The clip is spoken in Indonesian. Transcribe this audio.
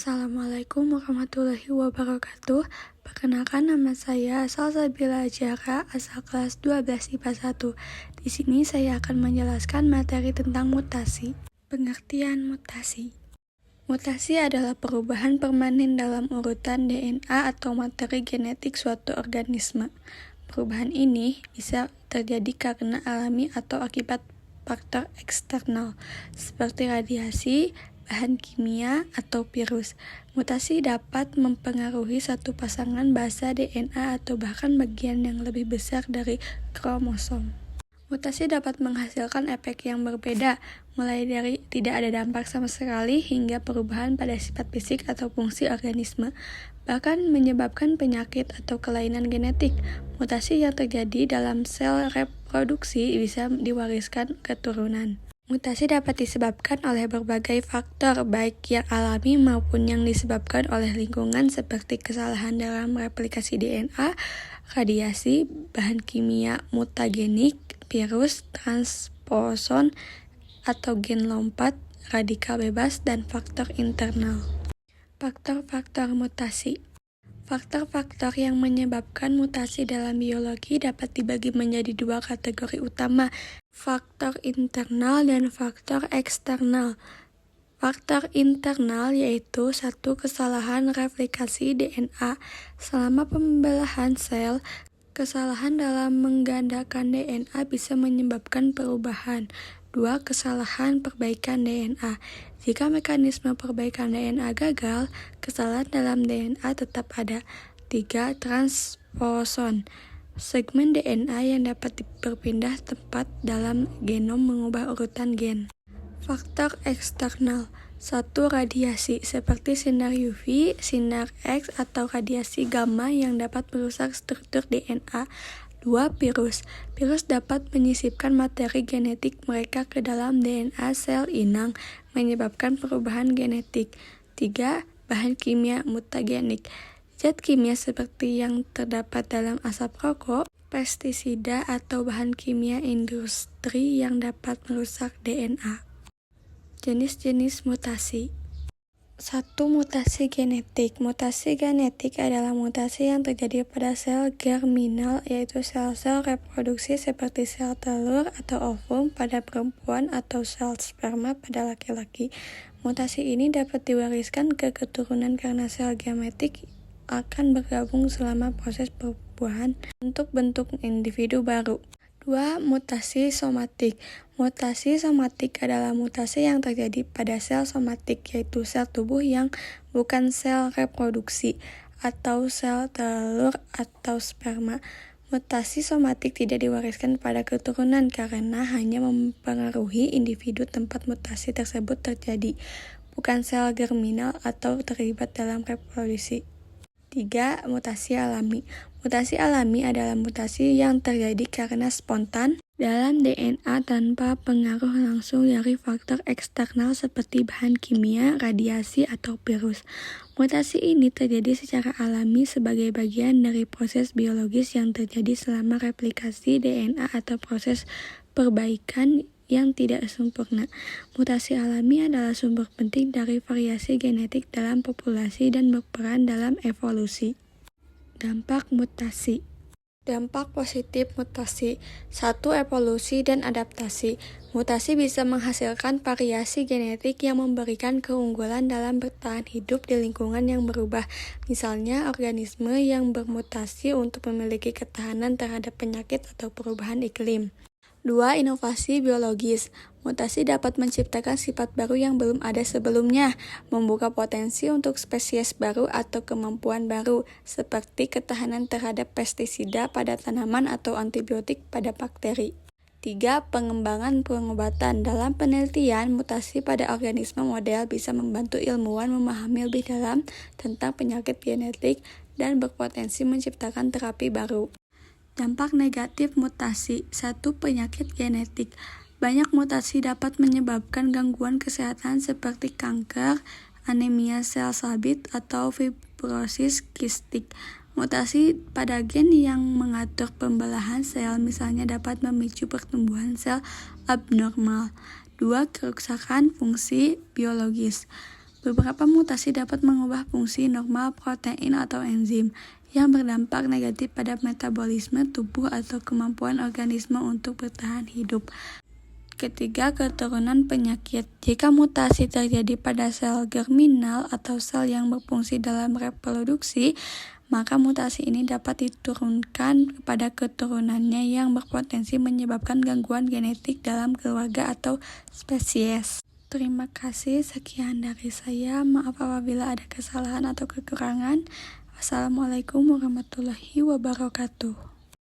Assalamualaikum warahmatullahi wabarakatuh. Perkenalkan, nama saya Salsabila Jara, asal kelas 12 IPA 1. Di sini saya akan menjelaskan materi tentang mutasi. Pengertian mutasi. Mutasi adalah perubahan permanen dalam urutan DNA atau materi genetik suatu organisme. Perubahan ini bisa terjadi karena alami atau akibat faktor eksternal, seperti radiasi, bahan kimia, atau virus. Mutasi dapat mempengaruhi satu pasangan basa DNA atau bahkan bagian yang lebih besar dari kromosom. Mutasi dapat menghasilkan efek yang berbeda, mulai dari tidak ada dampak sama sekali hingga perubahan pada sifat fisik atau fungsi organisme, bahkan menyebabkan penyakit atau kelainan genetik. Mutasi yang terjadi dalam sel reproduksi bisa diwariskan keturunan. Mutasi dapat disebabkan oleh berbagai faktor, baik yang alami maupun yang disebabkan oleh lingkungan seperti kesalahan dalam replikasi DNA, radiasi, bahan kimia mutagenik, virus, transposon atau gen lompat, radikal bebas, dan faktor internal. Faktor-faktor mutasi. Faktor-faktor yang menyebabkan mutasi dalam biologi dapat dibagi menjadi dua kategori utama, faktor internal dan faktor eksternal. Faktor internal yaitu satu, kesalahan replikasi DNA. Selama pembelahan sel, kesalahan dalam menggandakan DNA bisa menyebabkan perubahan. 2. Kesalahan perbaikan DNA. Jika mekanisme perbaikan DNA gagal, kesalahan dalam DNA tetap ada. 3. Transposon. Segmen DNA yang dapat berpindah tempat dalam genom mengubah urutan gen. Faktor eksternal. 1. Radiasi, seperti sinar UV, sinar X, atau radiasi gamma yang dapat merusak struktur DNA. 2. Virus. Virus dapat menyisipkan materi genetik mereka ke dalam DNA sel inang, menyebabkan perubahan genetik. 3. Bahan kimia mutagenik. Zat kimia seperti yang terdapat dalam asap rokok, pestisida, atau bahan kimia industri yang dapat merusak DNA. Jenis-jenis mutasi. 1. Mutasi genetik. Mutasi genetik adalah mutasi yang terjadi pada sel germinal, yaitu sel-sel reproduksi seperti sel telur atau ovum pada perempuan atau sel sperma pada laki-laki. Mutasi ini dapat diwariskan ke keturunan karena sel gametik akan bergabung selama proses perbuahan untuk bentuk individu baru. 2. Mutasi somatik. Mutasi somatik adalah mutasi yang terjadi pada sel somatik, yaitu sel tubuh yang bukan sel reproduksi, atau sel telur atau sperma. Mutasi somatik tidak diwariskan pada keturunan karena hanya mempengaruhi individu tempat mutasi tersebut terjadi, bukan sel germinal atau terlibat dalam reproduksi. 3. Mutasi alami. Mutasi alami adalah mutasi yang terjadi karena spontan dalam DNA tanpa pengaruh langsung dari faktor eksternal seperti bahan kimia, radiasi, atau virus. Mutasi ini terjadi secara alami sebagai bagian dari proses biologis yang terjadi selama replikasi DNA atau proses perbaikan yang tidak sempurna. Mutasi alami adalah sumber penting dari variasi genetik dalam populasi dan berperan dalam evolusi. Dampak mutasi. Dampak positif mutasi. 1. Evolusi dan adaptasi. Mutasi bisa menghasilkan variasi genetik yang memberikan keunggulan dalam bertahan hidup di lingkungan yang berubah. Misalnya, organisme yang bermutasi untuk memiliki ketahanan terhadap penyakit atau perubahan iklim. 2. Inovasi biologis. Mutasi dapat menciptakan sifat baru yang belum ada sebelumnya, membuka potensi untuk spesies baru atau kemampuan baru, seperti ketahanan terhadap pestisida pada tanaman atau antibiotik pada bakteri. 3. Pengembangan pengobatan. Dalam penelitian, mutasi pada organisme model bisa membantu ilmuwan memahami lebih dalam tentang penyakit genetik dan berpotensi menciptakan terapi baru. Dampak negatif mutasi. 1. Penyakit genetik. Banyak mutasi dapat menyebabkan gangguan kesehatan seperti kanker, anemia sel sabit, atau fibrosis kistik. Mutasi pada gen yang mengatur pembelahan sel misalnya dapat memicu pertumbuhan sel abnormal. 2. Kerusakan fungsi biologis. Beberapa mutasi dapat mengubah fungsi normal protein atau enzim yang berdampak negatif pada metabolisme tubuh atau kemampuan organisme untuk bertahan hidup. Ketiga, keturunan penyakit. Jika mutasi terjadi pada sel germinal atau sel yang berfungsi dalam reproduksi, maka mutasi ini dapat diturunkan kepada keturunannya yang berpotensi menyebabkan gangguan genetik dalam keluarga atau spesies. Terima kasih, sekian dari saya. Maaf apabila ada kesalahan atau kekurangan. Wassalamualaikum warahmatullahi wabarakatuh.